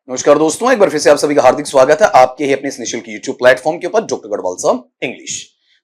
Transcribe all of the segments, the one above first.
नमस्कार दोस्तों, एक बार फिर से आप सभी का हार्दिक स्वागत है आपके ही अपने इस निःशुल्क YouTube प्लेटफॉर्म के ऊपर डॉक्टर गढ़वाल सर इंग्लिश।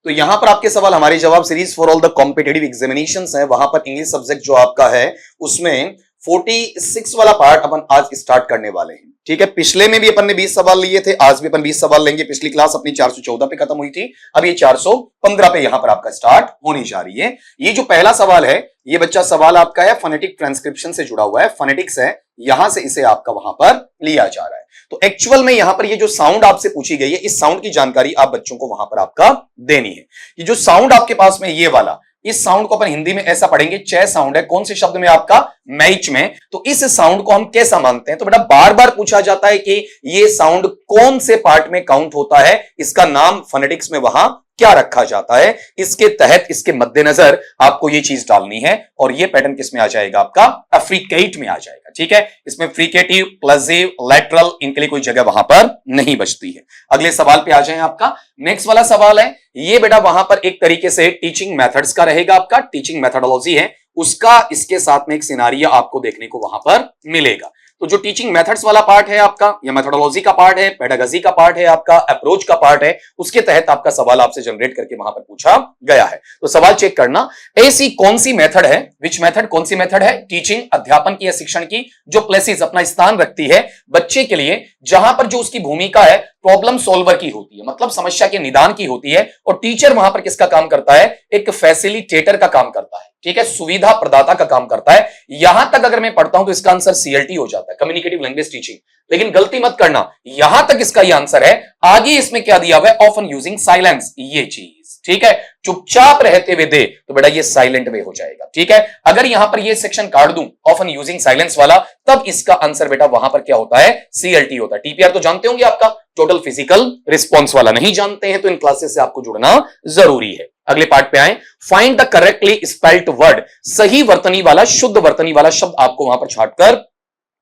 तो यहां पर आपके सवाल हमारे जवाब series for all the competitive examinations है। वहां पर इंग्लिश सब्जेक्ट जो आपका है उसमें 46 वाला पार्ट अपन आज स्टार्ट करने वाले हैं। ठीक है, पिछले में भी अपन ने 20 सवाल लिए थे, आज भी अपन 20 सवाल लेंगे। पिछली क्लास अपनी 414 पे खत्म हुई थी, अब ये 415 पे यहां पर आपका स्टार्ट होने जा रही है। ये जो पहला सवाल है, ये बच्चा सवाल आपका है फोनेटिक ट्रांसक्रिप्शन से जुड़ा हुआ है, फोनेटिक्स है, यहां से इसे आपका वहां पर लिया जा रहा है। तो एक्चुअल में यहां पर ये जो साउंड आपसे पूछी गई है, इस साउंड की जानकारी आप बच्चों को वहां पर आपका देनी है। ये जो साउंड आपके पास में ये वाला, इस साउंड को अपन हिंदी में ऐसा पढ़ेंगे, च साउंड है। कौन से शब्द में? आपका मैच में। तो इस साउंड को हम कैसा मानते हैं? तो बेटा बार बार पूछा जाता है कि ये साउंड कौन से पार्ट में काउंट होता है, इसका नाम फोनेटिक्स में वहां क्या रखा जाता है, इसके तहत इसके मद्देनजर आपको ये चीज डालनी है। और ये पैटर्न किस में आ जाएगा? आपका अफ्रीकेट में आ जाएगा। ठीक है, इसमें फ्रीकेटिव, प्लसिव, लैटरल, इनके लिए कोई जगह वहां पर नहीं बचती है। अगले सवाल पे आ जाएं। आपका नेक्स्ट वाला सवाल है ये बेटा, वहां पर एक तरीके से टीचिंग मेथड्स का रहेगा, आपका टीचिंग मेथोडोलॉजी है उसका, इसके साथ में एक सिनारियो आपको देखने को वहां पर मिलेगा। तो जो टीचिंग मेथड्स वाला पार्ट है आपका, या मेथोडोलॉजी का पार्ट है, पेडागॉजी का पार्ट है, आपका अप्रोच का पार्ट है, उसके तहत आपका सवाल आपसे जनरेट करके वहां पर पूछा गया है। तो सवाल चेक करना, ऐसी कौन सी मेथड है, विच मेथड, कौन सी मेथड है टीचिंग, अध्यापन की या शिक्षण की, जो प्लेसेस अपना स्थान रखती है बच्चे के लिए, जहां पर जो उसकी भूमिका है प्रॉब्लम सॉल्वर की होती है, मतलब समस्या के निदान की होती है, और टीचर वहां पर किसका काम करता है? एक फैसिलिटेटर का काम करता है। ठीक है, सुविधा प्रदाता का काम करता है। यहां तक अगर मैं पढ़ता हूं तो इसका आंसर सीएलटी हो जाता है, कम्युनिकेटिव लैंग्वेज टीचिंग। लेकिन गलती मत करना, यहां तक इसका ये आंसर है। आगे इसमें क्या दिया हुआ है? ऑफन यूजिंग साइलेंस, ये चीज। ठीक है, चुपचाप रहते हुए दे, तो बेटा ये साइलेंट वे हो जाएगा। ठीक है, अगर यहां पर ये सेक्शन काट दूं ऑफन यूजिंग साइलेंस वाला, तब इसका आंसर बेटा वहां पर क्या होता है? सीएलटी होता है। टीपीआर तो जानते होंगे आपका, टोटल फिजिकल रिस्पॉन्स वाला। नहीं जानते हैं तो इन क्लासेस से आपको जुड़ना जरूरी है। अगले पार्ट पे आए, find the correctly spelled word, सही वर्तनी वाला, शुद्ध वर्तनी वाला शब्द आपको वहां पर छांटकर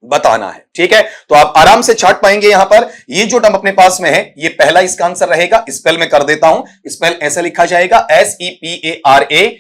बताना है। ठीक है, तो आप आराम से छाट पाएंगे। यहां पर ये जो टर्म अपने पास में है, ये पहला इसका आंसर रहेगा। स्पेल में कर देता हूं, स्पेल ऐसे लिखा जाएगा SEPARATE।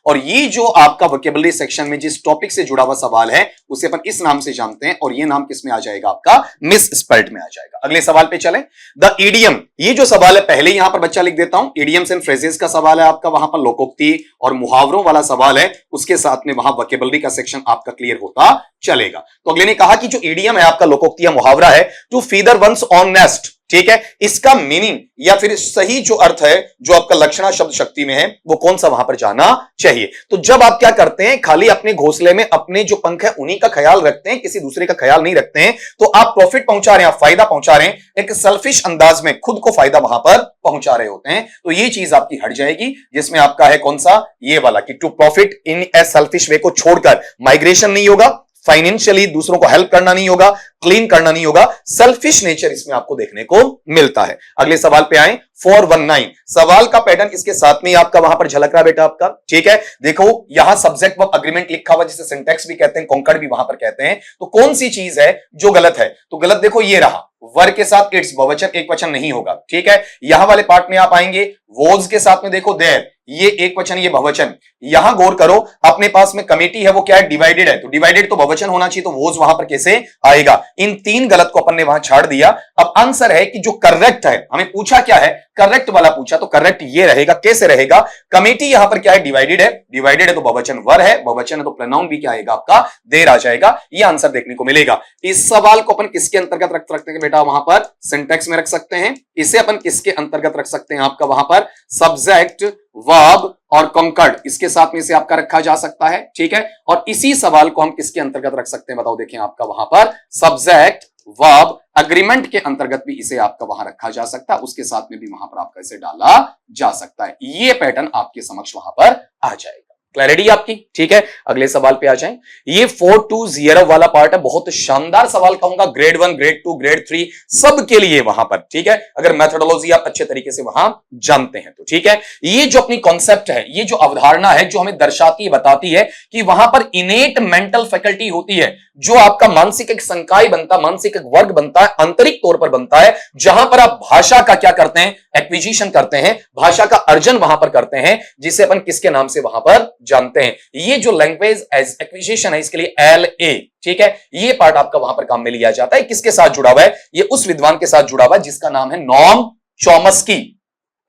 और ये जो आपका वोकेबुलरी सेक्शन में जिस टॉपिक से जुड़ा हुआ सवाल है उसे अपन इस नाम से जानते हैं, और ये नाम किस में आ जाएगा? आपका मिस स्पेल्ड में आ जाएगा। अगले सवाल पे चलें, द इडियम, ये जो सवाल है पहले यहां पर बच्चा लिख देता हूं, इडियम्स एंड फ्रेजेस का सवाल है आपका, वहां पर लोकोक्ति और मुहावरों वाला सवाल है, उसके साथ में वहां वोकेबुलरी का सेक्शन आपका क्लियर होता चलेगा। तो अगले ने कहा कि जो इडियम है आपका, लोकोक्ति या मुहावरा है, to feather one's on nest. ठीक है, इसका मीनिंग या फिर सही जो अर्थ है, जो आपका लक्षणा शब्द शक्ति में है, वो कौन सा वहां पर जाना चाहिए? तो जब आप क्या करते हैं, खाली अपने घोंसले में अपने जो पंख है उन्हीं का ख्याल रखते हैं, किसी दूसरे का ख्याल नहीं रखते हैं, तो आप प्रॉफिट पहुंचा रहे हैं, आप फायदा पहुंचा रहे हैं, एक सेल्फिश अंदाज में खुद को फायदा वहां पर पहुंचा रहे होते हैं। तो ये चीज आपकी हट जाएगी, जिसमें आपका है कौन सा? ये वाला, कि to profit in a selfish way को छोड़कर माइग्रेशन नहीं होगा, फाइनेंशियली दूसरों को हेल्प करना नहीं होगा, क्लीन करना नहीं होगा, सेल्फिश नेचर इसमें आपको देखने को मिलता है। अगले सवाल पे आए, 419। सवाल का पैटर्न इसके साथ में आपका वहां पर झलक रहा है बेटा आपका। ठीक है, देखो यहां सब्जेक्ट वर्ब अग्रीमेंट लिखा हुआ, जिसे सिंटैक्स भी कहते हैं, कॉन्कर्ड भी वहां पर कहते हैं। तो कौन सी चीज है जो गलत है? तो गलत देखो ये रहा, वर्ग के साथ इट्स, बहुवचन एक वचन नहीं होगा। ठीक है, यहां वाले पार्ट में आप आएंगे, वॉज के साथ में देखो देयर, ये एक वचन, ये बहुवचन। यहां गौर करो, अपने पास में कमेटी है, वो क्या है? डिवाइडेड है। तो डिवाइडेड तो बहुवचन होना चाहिए, तो वॉज वहां पर कैसे आएगा? इन तीन गलत को अपन ने वहां छाड़ दिया। अब आंसर है कि जो करेक्ट है, हमें पूछा क्या है? करेक्ट वाला पूछा, तो करेक्ट ये रहेगा। कैसे रहेगा? कमेटी यहां पर क्या है? डिवाइडेड है। डिवाइडेड है तो बहुवचन वर है, बहुवचन है तो प्रोनाउन भी क्या आएगा? आपका देर आ जाएगा। ये आंसर देखने को मिलेगा। इस सवाल को अपन किसके अंतर्गत रख सकते हैं बेटा? वहां पर सिंटैक्स में रख सकते हैं। इसे अपन किसके अंतर्गत रख सकते हैं? आपका वहां पर सब्जेक्ट, वर्ब और कॉन्कर्ड, इसके साथ में इसे आपका रखा जा सकता है। ठीक है, और इसी सवाल को हम किसके अंतर्गत रख सकते हैं? बताओ। देखें आपका वहां पर सब्जेक्ट, वर्ब, अग्रीमेंट के अंतर्गत भी इसे आपका वहां रखा जा सकता है, उसके साथ में भी वहां पर आपका इसे डाला जा सकता है। ये पैटर्न आपके समक्ष वहां पर आ जाएगा। क्लैरिटी आपकी? ठीक है, अगले सवाल पे आ जाएं। ये 420 वाला पार्ट है, बहुत शानदार सवाल कहूंगा, ग्रेड 1, ग्रेड 2, ग्रेड 3 सब के लिए वहां पर। ठीक है, अगर मेथोडोलॉजी आप अच्छे तरीके से वहां जानते हैं तो। ठीक है, ये जो अपनी कॉन्सेप्ट है, ये जो अवधारणा है, जो हमें दर्शाती बताती है कि वहां पर इनेट मेंटल फैकल्टी होती है, जो आपका मानसिक एक संकाय बनता, मानसिक एक वर्ग बनता है, आंतरिक तौर पर बनता है, जहां पर आप भाषा का क्या करते हैं? एक्विजिशन करते हैं, भाषा का अर्जन वहां पर करते हैं, जिसे अपन किसके नाम से वहां पर जानते हैं। ये जो लैंग्वेज एज एक्विजिशन है इसके लिए LA, ठीक है, ये पार्ट आपका वहां पर काम में लिया जाता है। किसके साथ जुड़ा हुआ है? ये उस विद्वान के साथ जुड़ा हुआ है जिसका नाम है नॉम चॉम्स्की।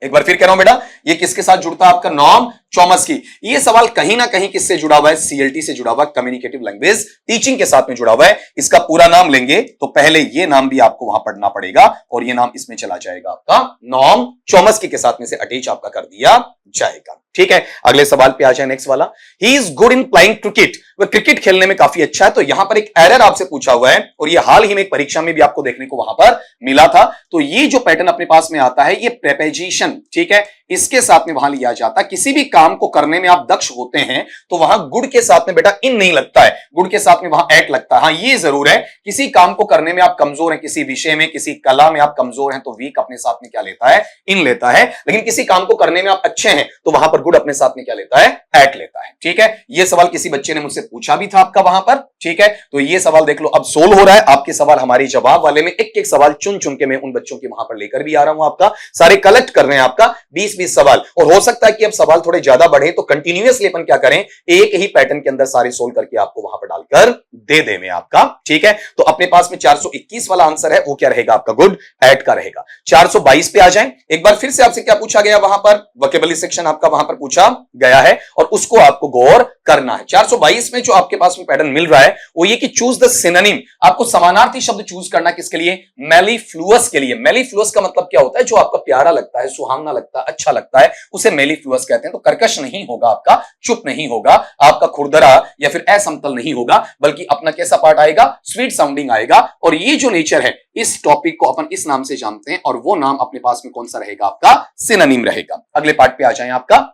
एक बार फिर कह रहा हूं बेटा, ये किसके साथ जुड़ता है? आपका नॉम चॉम्स्की। ये सवाल कहीं ना कहीं किससे जुड़ा हुआ है? CLT से जुड़ा हुआ है, कम्युनिकेटिव लैंग्वेज टीचिंग के साथ में जुड़ा हुआ है। इसका पूरा नाम लेंगे तो पहले ये नाम भी आपको वहां पढ़ना पड़ेगा और ये नाम इसमें चला जाएगा, आपका नॉम चॉम्स्की के साथ में से अटैच आपका कर दिया जाएगा। ठीक है, अगले सवाल पे आ जाए, नेक्स्ट वाला। He is good in playing cricket, वह क्रिकेट खेलने में काफी अच्छा है। तो यहां पर एक एरर आपसे पूछा हुआ है और ये हाल ही में एक परीक्षा में भी आपको देखने को वहां पर मिला था। तो ये जो पैटर्न अपने पास में आता है, ये प्रेपोजिशन, ठीक है, इसके साथ में वहां लिया जाता है। किसी भी काम को करने में आप दक्ष होते हैं तो वहां गुड के साथ में बेटा इन नहीं लगता है, गुड के साथ में वहां एट लगता है। हाँ, ये जरूर है, किसी काम को करने में आप कमजोर हैं, किसी विषय में, किसी कला में आप कमजोर हैं तो वीक अपने साथ में क्या लेता है? इन लेता है। लेकिन किसी काम को करने में आप अच्छे हैं तो वहां पर गुड अपने साथ में क्या लेता है? एट लेता है। ठीक है, ये सवाल किसी बच्चे ने मुझसे पूछा भी था आपका वहां पर। ठीक है, तो ये सवाल देख लो, अब सोल्व हो रहा है। आपके सवाल हमारे जवाब वाले में एक एक सवाल चुन चुन के मैं उन बच्चों के वहां पर लेकर भी आ रहा हूं। आपका सारे कलेक्ट कर रहे हैं, आपका 20-20 सवाल। और हो सकता है कि अब सवाल थोड़े ज्यादा बढ़े तो कंटिन्यूअसली अपन क्या करें, एक ही पैटर्न के अंदर सारे सोल्व करके आपको वहां पर डालकर दे दें आपका। ठीक है, तो अपने पास में 421 वाला आंसर है, वो क्या रहेगा आपका? गुड एट का रहेगा। 422 पे आ जाएं। एक बार फिर से आपसे क्या पूछा गया वहां पर? वोकेबुलरी सेक्शन आपका वहां पर पूछा गया है और उसको आपको गौर करना है। 422 में जो आपके पास में पैटर्न मिल रहा है वो ये कि चूज द सिनोनिम। आपको समानार्थी शब्द चूज करना, किसके लिए? मेलिफ्लुअस के लिए। मेलिफ्लुअस का मतलब क्या होता है? जो आपका प्यारा लगता है, सुहावना लगता है, अच्छा लगता है, उसे मेलिफ्लुअस कहते हैं। तो कर्कश नहीं होगा आपका, चुप नहीं होगा आपका, खुरदरा या फिर असमतल नहीं होगा, बल्कि अपना कैसा पार्ट आएगा? स्वीट साउंडिंग आएगा। और ये जो नेचर है, इस टॉपिक को अपन इस नाम से जानते हैं और वो नाम अपने पास में कौन सा रहेगा? आपका सिनोनिम रहेगा। अगले पार्ट पे आ जाए, आपका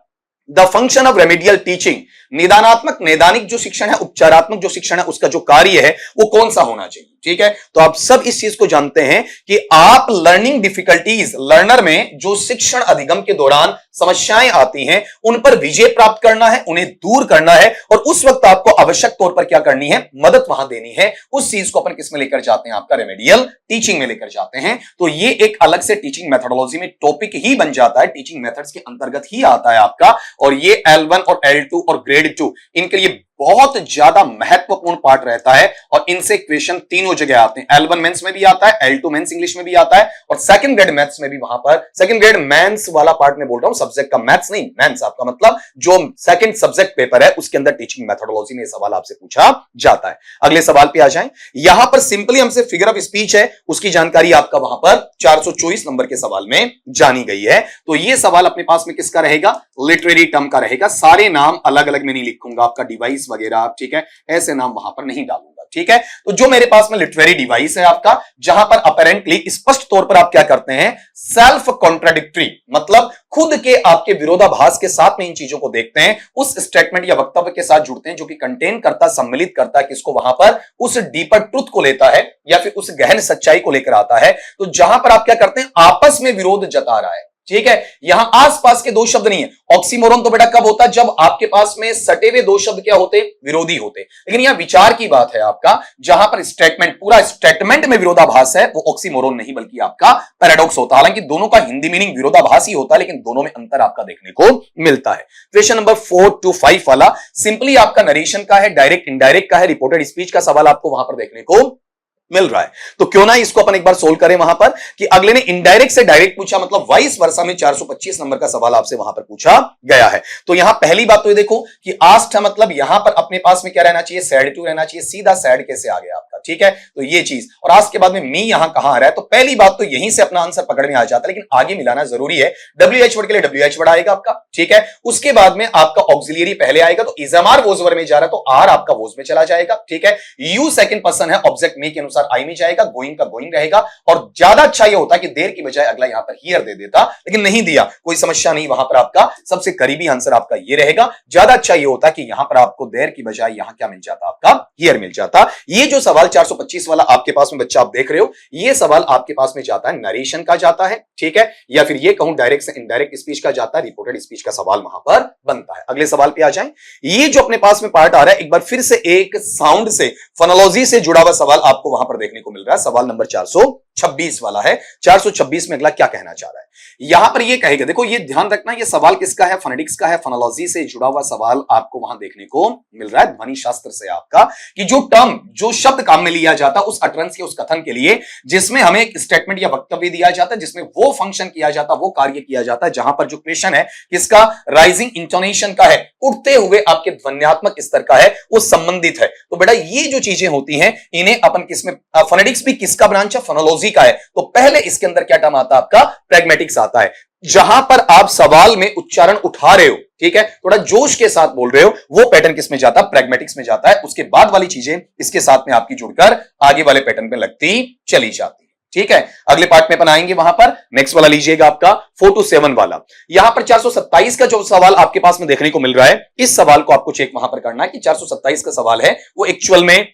the function of remedial teaching. निदानात्मक, नैदानिक जो शिक्षण है, उपचारात्मक जो शिक्षण है, उसका जो कार्य है वो कौन सा होना चाहिए? ठीक है, तो आप सब इस चीज को जानते हैं कि आप लर्निंग डिफिकल्टीज, लर्नर में जो शिक्षण अधिगम के दौरान समस्याएं आती हैं उन पर विजय प्राप्त करना है, उन्हें दूर करना है और उस वक्त आपको आवश्यक तौर पर क्या करनी है? मदद वहां देनी है। उस चीज को अपन किस में लेकर जाते हैं? आपका रेमेडियल टीचिंग में लेकर जाते हैं। तो ये एक अलग से टीचिंग मेथोडोलॉजी में टॉपिक ही बन जाता है, टीचिंग मेथड्स के अंतर्गत ही आता है आपका। और ये L1 और L2 और ग्रेड 2 इनके लिए बहुत ज्यादा महत्वपूर्ण पार्ट रहता है और इनसे क्वेश्चन तीनों जगह आते हैं। L1 मेंस में भी आता है, L2 मेंस इंग्लिश में भी आता है और सेकंड ग्रेड मैथ्स में भी वहां पर, सेकंड ग्रेड मेंस वाला पार्ट में बोल रहा हूं, सब्जेक्ट का मैथ्स नहीं, मेंस आपका मतलब जो सेकंड सब्जेक्ट पेपर है उसके अंदर टीचिंग मेथोडोलॉजी में सवाल आपसे पूछा जाता है। अगले सवाल पे आ जाएं। यहां पर सिंपली हमसे फिगर ऑफ स्पीच है, उसकी जानकारी आपका वहां पर 424 नंबर के सवाल में जानी गई है। तो ये सवाल अपने पास में किसका रहेगा? लिटरेरी टर्म का रहेगा। सारे नाम अलग अलग में नहीं लिखूंगा, आपका डिवाइस वगैरह, ठीक है, ऐसे नाम वहां पर नहीं डालूंगा। ठीक है, तो जो मेरे पास में लिटरेरी डिवाइस है आपका, जहां पर अपेरेंटली स्पष्ट तौर पर आप क्या करते हैं? सेल्फ कॉन्ट्राडिक्टरी, मतलब खुद के आपके विरोधाभास के साथ में इन चीजों को देखते हैं, उस स्टेटमेंट या वक्तव्य के साथ जुड़ते हैं जो कि कंटेन करता, सम्मिलित करता है किसको? वहां पर उस डीपर ट्रुथ को लेता है या फिर उस गहन सच्चाई को लेकर आता है। तो जहां पर आप क्या करते हैं? आपस में विरोध जता रहा है। ठीक है, यहां आसपास के दो शब्द नहीं है। ऑक्सीमोरन तो बेटा कब होता है? जब आपके पास में सटे हुए दो शब्द क्या होते? विरोधी होते। लेकिन यहां विचार की बात है आपका, जहां पर स्टेटमेंट, पूरा स्टेटमेंट में विरोधाभास है, वो ऑक्सीमोरन नहीं बल्कि आपका पैराडॉक्स होता है। हालांकि दोनों का हिंदी मीनिंग विरोधाभास ही होता है, लेकिन दोनों में अंतर आपका देखने को मिलता है। क्वेश्चन नंबर 4 to 5 वाला सिंपली आपका नरेशन का है, डायरेक्ट इनडायरेक्ट का है, रिपोर्टेड स्पीच का सवाल आपको वहां पर देखने को मिल रहा है। तो क्यों ना इसको अपन एक बार सोल्व करें वहां पर, कि अगले ने इनडायरेक्ट से डायरेक्ट पूछा, मतलब वाइस वर्सा में 425 नंबर का सवाल आपसे वहां पर पूछा गया है। तो यहां पहली बात तो ये देखो कि आस्ट है, मतलब यहां पर अपने पास में क्या रहना चाहिए? सैड टू रहना चाहिए। सीधा सैड कैसे आ गया आपका? ठीक है, तो ये चीज, और आस्ट के बाद में मी यहां कहां आ रहा है? तो पहली बात तो यहीं से अपना आंसर पकड़ में आ जाता है, लेकिन आगे मिलाना जरूरी है। WH वर्ड के लिए WH वर्ड आएगा आपका। ठीक है, उसके बाद में आपका ऑक्सिलियरी पहले आएगा, तो इजमार वोजवर में जा रहा है तो आर आपका वोज में चला जाएगा। ठीक है, यू सेकंड पर्सन है, ऑब्जेक्ट मी के अनुसार आई में जाएगा, गोइंग का गोइंग रहेगा। और ज्यादा अच्छा यह होता कि देर की बजाय अगला यहां पर हियर दे देता, लेकिन नहीं दिया, कोई समस्या नहीं। वहां पर आपका सबसे करीबी आंसर आपका ये रहेगा। ज्यादा अच्छा यह होता कि यहां पर आपको देर की बजाय यहां क्या मिल जाता? आपका हियर मिल जाता। ये जो सवाल 425 वाला आपके पास में बच्चा आप देख रहे हो, ये सवाल आपके पास में जाता है नरेशन का जाता है, ठीक है, या फिर ये कहूं डायरेक्ट से इनडायरेक्ट स्पीच का जाता है, रिपोर्टेड स्पीच का सवाल वहां पर बनता है। अगले सवाल पे आ जाएं। ये जो अपने पास में पार्ट आ रहा है, एक बार फिर से एक साउंड से, फोनोलॉजी से जुड़ा हुआ सवाल आपको वहां पर देखने को मिल रहा है। सवाल नंबर 426 426 वाला है। 426 में अगला क्या कहना चाह रहा है, यहां पर ये कहेगा, देखो ये ध्यान रखना, ये सवाल किसका है, फोनेटिक्स का है, फोनोलॉजी से जुड़ा हुआ सवाल आपको वहां देखने को मिल रहा है, ध्वनि शास्त्र से आपका, कि जो टर्म, जो शब्द काम में लिया जाता है उस अटरेंस के, उस कथन के लिए, जिसमें हमें एक स्टेटमेंट या वक्तव्य दिया जाता है, जिसमें वो फंक्शन किया जाता है, वो कार्य किया जाता है, जहां पर जो क्वेश्चन है किसका, राइजिंग इंटोनेशन का है, उठते हुए आपके ध्वन्यात्मक स्तर का है, वो संबंधित है। तो बेटा ये जो चीजें होती हैं इन्हें अपन किसमें, फोनेटिक्स भी किसका ब्रांच है, फोनोलॉजी का है। तो पहले इसके अंदर क्या टर्म आता है आपका, प्रैग्मेटिक्स आता है, जहां पर आप सवाल में उच्चारण उठा रहे हो, ठीक है, थोड़ा जोश के साथ बोल रहे हो, वो पैटर्न किस में जाता है, प्रैग्मेटिक्स में जाता है। उसके बाद वाली चीजें इसके साथ में आपकी जुड़कर आगे वाले पैटर्न पे लगती चली जाती है, ठीक है। अगले पार्ट में अपन आएंगे, वहां पर नेक्स्ट वाला लीजिएगा आपका 4 to 7 वाला। यहां पर 427 का जो सवाल आपके पास में देखने को मिल रहा है, इस सवाल को आपको चेक वहां पर करना है कि 427 का सवाल है वो एक्चुअल में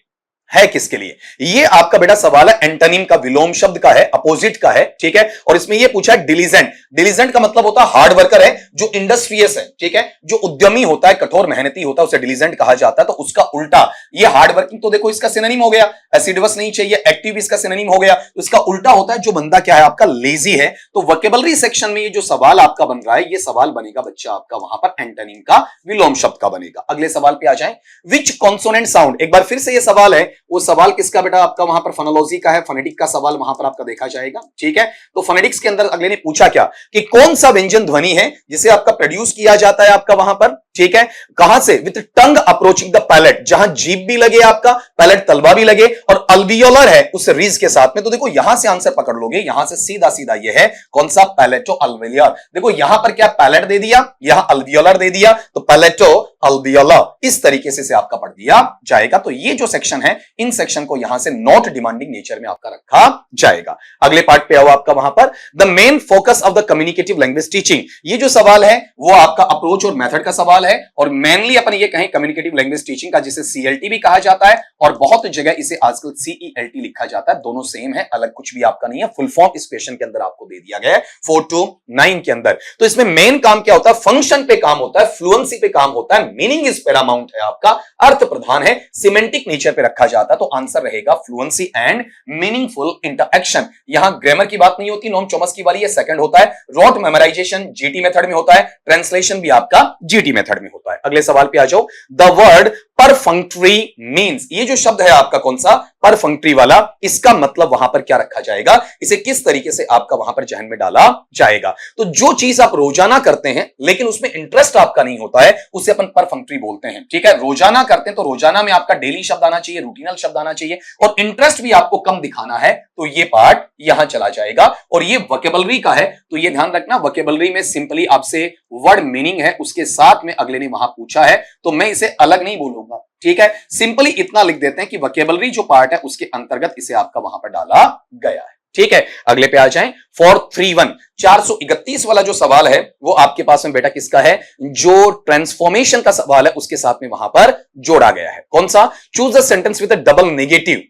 है किसके लिए। ये आपका बेटा सवाल है एंटोनिम का, विलोम शब्द का है, अपोजिट का है, ठीक है। और इसमें ये पूछा है डिलीजेंट। डिलीजेंट का मतलब होता है हार्ड वर्कर है, जो इंडस्ट्रियस है, ठीक है, जो उद्यमी होता है, कठोर मेहनती होता है, उसे डिलीजेंट कहा जाता है। तो उसका उल्टा ये हार्ड वर्किंग, तो देखो इसका सिनोनिम हो गया, एसिडवस नहीं चाहिए, एक्टिव इसका सिनोनिम हो गया। तो इसका उल्टा होता है जो बंदा क्या है आपका, लेजी है। तो वोकैबुलरी सेक्शन में ये जो सवाल आपका बन रहा है, ये सवाल बनेगा बच्चा आपका वहां पर एंटोनिम का, विलोम शब्द का बनेगा। अगले सवाल पे आ जाए, विच कॉन्सोनेंट साउंड, एक बार फिर से ये सवाल है, वो सवाल किसका बेटा आपका, वहां पर फोनोलॉजी का है, फोनेटिक का सवाल वहां पर आपका देखा जाएगा, ठीक है। तो फोनेटिक्स के अंदर अगले ने पूछा क्या, कि कौन सा व्यंजन ध्वनि है जिसे आपका प्रोड्यूस किया जाता है आपका वहां पर, ठीक है, कहां से, with tongue approaching the palate, जहां जीभ भी लगे आपका, पैलेट तलवा भी लगे, और अल्वियोलर है उस रीज के साथ में। तो देखो यहां से आंसर पकड़ लोगे, यहां से सीधा सीधा ये है कौन सा, पैलेटो अल्वियोलर। देखो यहां पर क्या पैलेट दे दिया, यहां अल्वियोलर दे दिया, तो पैलेटो अल्वियोलर इस तरीके से आपका पढ़ दिया जाएगा। तो ये जो सेक्शन है, इन सेक्शन को यहां से नॉट डिमांडिंग नेचर में आपका रखा जाएगा। अगले पार्ट पे आओ आपका वहां पर, the main focus of the communicative language teaching. ये जो सवाल है वो आपका अप्रोच और मेथड का सवाल है, और मेनली अपन ये कहें कम्युनिकेटिव लैंग्वेज टीचिंग का, जिसे सीएलटी भी कहा जाता है, और बहुत जगह इसे आजकल सीईएलटी लिखा जाता है। दोनों सेम है, अलग कुछ भी आपका नहीं है। फुल फॉर्म इस क्वेश्चन के अंदर आपको दे दिया गया है 4 to 9 के अंदर। तो इसमें मेन काम क्या होता है, फंक्शन पे काम होता है, फ्लुएंसी पे काम होता है, मीनिंग इज पैरामाउंट है आपका, अर्थ प्रधान है, सिमेंटिक नेचर पे रखा जाता है। तो आंसर रहेगा फ्लुएंसी एंड मीनिंगफुल इंटरएक्शन। यहां ग्रामर की बात नहीं होती, नॉम चॉम्स्की वाली, ये सेकंड होता है। रोट मेमोराइजेशन जीटी मेथड में होता है, ट्रांसलेशन भी आपका जीटी मेथड में होता है। अगले सवाल पे आ जाओ, द वर्ड परफंक्टरी मीन्स, ये जो शब्द है आपका कौन सा, परफंक्टरी वाला, इसका मतलब वहां पर क्या रखा जाएगा, इसे किस तरीके से आपका वहां पर जहन में डाला जाएगा। तो जो चीज आप रोजाना करते हैं लेकिन उसमें इंटरेस्ट आपका नहीं होता है, उसे अपन परफंक्टरी बोलते हैं, ठीक है। रोजाना करते हैं तो रोजाना में आपका डेली शब्द आना चाहिए, रूटीनल शब्द आना चाहिए, और इंटरेस्ट भी आपको कम दिखाना है, तो ये पार्ट यहां चला जाएगा। और ये वोकैबुलरी का है, तो ये ध्यान रखना, वोकैबुलरी में सिंपली आपसे वर्ड मीनिंग है, उसके साथ में अगले ने वहां पूछा है, तो मैं इसे अलग नहीं बोलूंगा, ठीक है। सिंपली इतना लिख देते हैं कि वोकैबुलरी जो पार्ट है उसके अंतर्गत इसे आपका वहां पर डाला गया है, ठीक है। अगले पे आ जाएं, 431 431 वाला जो सवाल है वो आपके पास में बेटा किसका है, जो ट्रांसफॉर्मेशन का सवाल है उसके साथ में वहां पर जोड़ा गया है। कौन सा, choose the sentence with a double negative,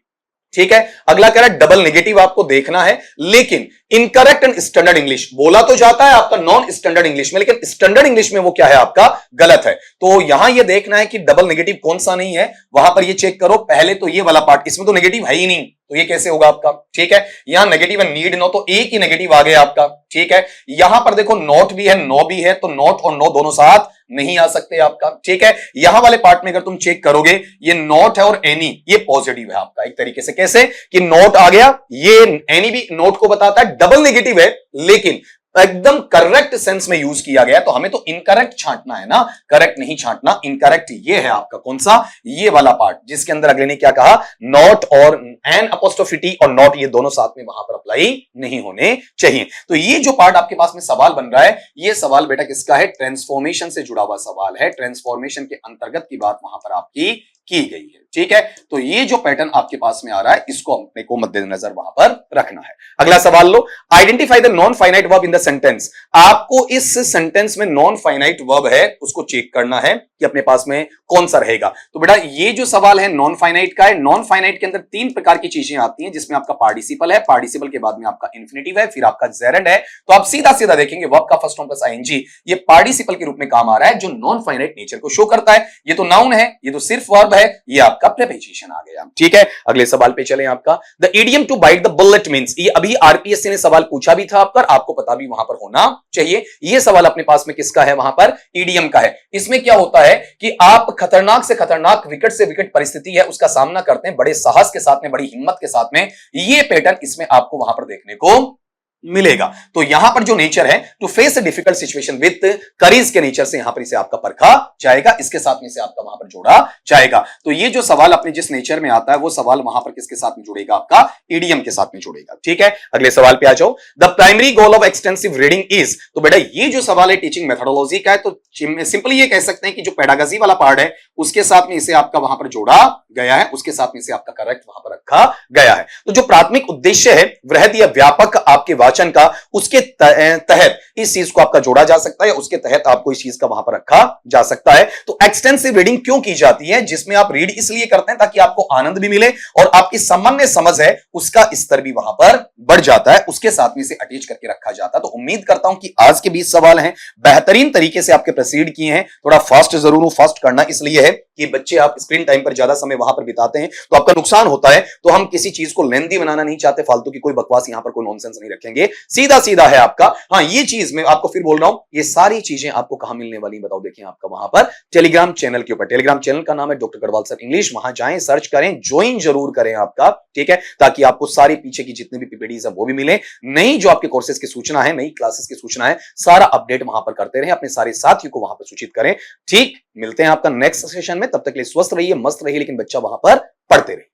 ठीक है। अगला कह रहा है डबल नेगेटिव आपको देखना है, लेकिन इनकरेक्ट एंड स्टैंडर्ड इंग्लिश बोला तो जाता है आपका नॉन स्टैंडर्ड इंग्लिश में, लेकिन स्टैंडर्ड इंग्लिश में वो क्या है आपका, गलत है। तो यहां ये देखना है कि डबल नेगेटिव कौन सा नहीं है, वहां पर ये चेक करो। पहले तो ये वाला पार्ट, इसमें तो नेगेटिव है ही नहीं, तो ये कैसे होगा आपका, ठीक है। यहां नेगेटिव है, नीड नो, तो एक ही नेगेटिव आ गया आपका, ठीक है। यहां पर देखो नॉट भी है, नो भी है, तो नॉट और नो दोनों साथ नहीं आ सकते आपका, ठीक है। यहां वाले पार्ट में अगर तुम चेक करोगे, ये नॉट है और एनी, ये पॉजिटिव है आपका एक तरीके से। कैसे कि नॉट आ गया, ये एनी भी नॉट को बताता है, डबल नेगेटिव है लेकिन एकदम करेक्ट सेंस में यूज किया गया। तो हमें तो इनकरेक्ट छांटना है ना, करेक्ट नहीं छांटना। इनकरेक्ट ये है आपका कौन सा, ये वाला पार्ट, जिसके अंदर अगले ने क्या कहा, नॉट और एन अपोस्ट्रोफी टी और नॉट, ये दोनों साथ में वहां पर अप्लाई नहीं होने चाहिए। तो ये जो पार्ट आपके पास में सवाल बन रहा है, ये सवाल बेटा किसका है, ट्रांसफॉर्मेशन से जुड़ा हुआ सवाल है। ट्रांसफॉर्मेशन के अंतर्गत की बात वहां पर आपकी की गई है, ठीक है। तो ये जो पैटर्न आपके पास में आ रहा है, इसको अपने को मद्देनजर वहां पर रखना है। अगला सवाल लो, identify the non finite verb in the sentence. आपको इस सेंटेंस में नॉन फाइनाइट वर्ब है उसको चेक करना है कि अपने पास में कौन सा रहेगा। तो बेटा ये जो सवाल है नॉन फाइनाइट का है। नॉन फाइनाइट के अंदर 3 प्रकार की चीजें आती हैं, जिसमें आपका पार्टिसिपल है, पार्टिसिपल के बाद में आपका इन्फिनेटिव है, फिर आपका जेरेंड है। तो आप सीधा सीधा देखेंगे वर्ब का फर्स्ट फॉर्म प्लस आईएनजी ये पार्टिसिपल के रूप में काम आ रहा है, जो नॉन फाइनाइट नेचर को शो करता है। ये तो नाउन है, ये तो सिर्फ वर्ब है, ये आपका आपका प्रेपोजिशन आ गया। ठीक है, अगले सवाल पे चलें। आपका the idiom to bite the bullet means, ये अभी आरपीएससी ने सवाल पूछा भी था आपका, आपको पता भी वहां पर होना चाहिए। ये सवाल अपने पास में किसका है, वहां पर इडियम का है। इसमें क्या होता है कि आप खतरनाक से खतरनाक, विकट से विकट परिस्थिति है उसका सामना करते हैं बड़े साहस के साथ में, बड़ी हिम्मत के साथ में। ये पैटर्न इसमें आपको वहां पर देखने को मिलेगा। तो यहां पर जो नेचर है to face a difficult situation with courage के नेचर से यहां पर इसे आपका परखा जाएगा, इसके साथ में इसे आपका वहां पर जोड़ा जाएगा। तो ये जो सवाल अपने जिस नेचर में आता है वो सवाल वहां पर किसके साथ में जुड़ेगा, आपका इडियम के साथ में जुड़ेगा। ठीक है, अगले सवाल पे आ जाओ। The primary goal of extensive reading is, तो बेटा ये जो सवाल है टीचिंग मेथोडोलॉजी का है, तो सिंपली ये कह सकते हैं कि जो पेडागॉजी वाला पार्ट है उसके साथ में इसे आपका वहां पर जोड़ा गया है, उसके साथ में इसे आपका करेक्ट वहां पर रखा गया है। तो जो प्राथमिक उद्देश्य है वृहद या व्यापक आपके वाचन का, उसके तहत इस चीज को आपका जोड़ा जा सकता है, उसके तहत आपको इस चीज का वहां पर रखा जा सकता है। तो एक्सटेंसिव रीडिंग क्यों की जाती है, जिसमें आप रीड इसलिए करते हैं ताकि आपको आनंद भी मिले और आपकी सामान्य समझ है उसका स्तर भी वहां पर बढ़ जाता है, उसके साथ में इसे अटैच करके रखा जाता है। तो उम्मीद करता हूं कि आज के 20 सवाल हैं बेहतरीन तरीके से आपके प्रोसीड किए हैं। थोड़ा फास्ट जरूर हूं, फास्ट करना इसलिए है कि बच्चे आप स्क्रीन टाइम पर ज्यादा समय वहां पर बिताते हैं तो आपका नुकसान होता है। तो हम किसी चीज को लेंथी बनाना नहीं चाहते, फालतू की कोई बकवास यहां पर कोई नॉनसेंस नहीं रखेंगे, सीधा सीधा है आपका। हाँ, ये चीज मैं आपको फिर बोल रहा हूं, ये सारी चीजें आपको कहां मिलने वाली बताओ, देखिए आपका वहां पर टेलीग्राम चैनल के ऊपर। टेलीग्राम चैनल का नाम है डॉक्टर गढ़वाल सर इंग्लिश, वहां जाएं, सर्च करें, ज्वाइन जरूर करें आपका। ठीक है, ताकि आपको सारी पीछे की जितनी भी पीपीटीज है वो भी मिले, नई जो आपके कोर्सेज की सूचना है, नई क्लासेस की सूचना है, सारा अपडेट वहां पर करते रहे, अपने सारे साथियों को वहां पर सूचित करें। ठीक, मिलते हैं आपका नेक्स्ट सेशन में, तब तक के लिए स्वस्थ रहिए, मस्त रहिए, लेकिन बच्चा वहां पर पढ़ते रहिए।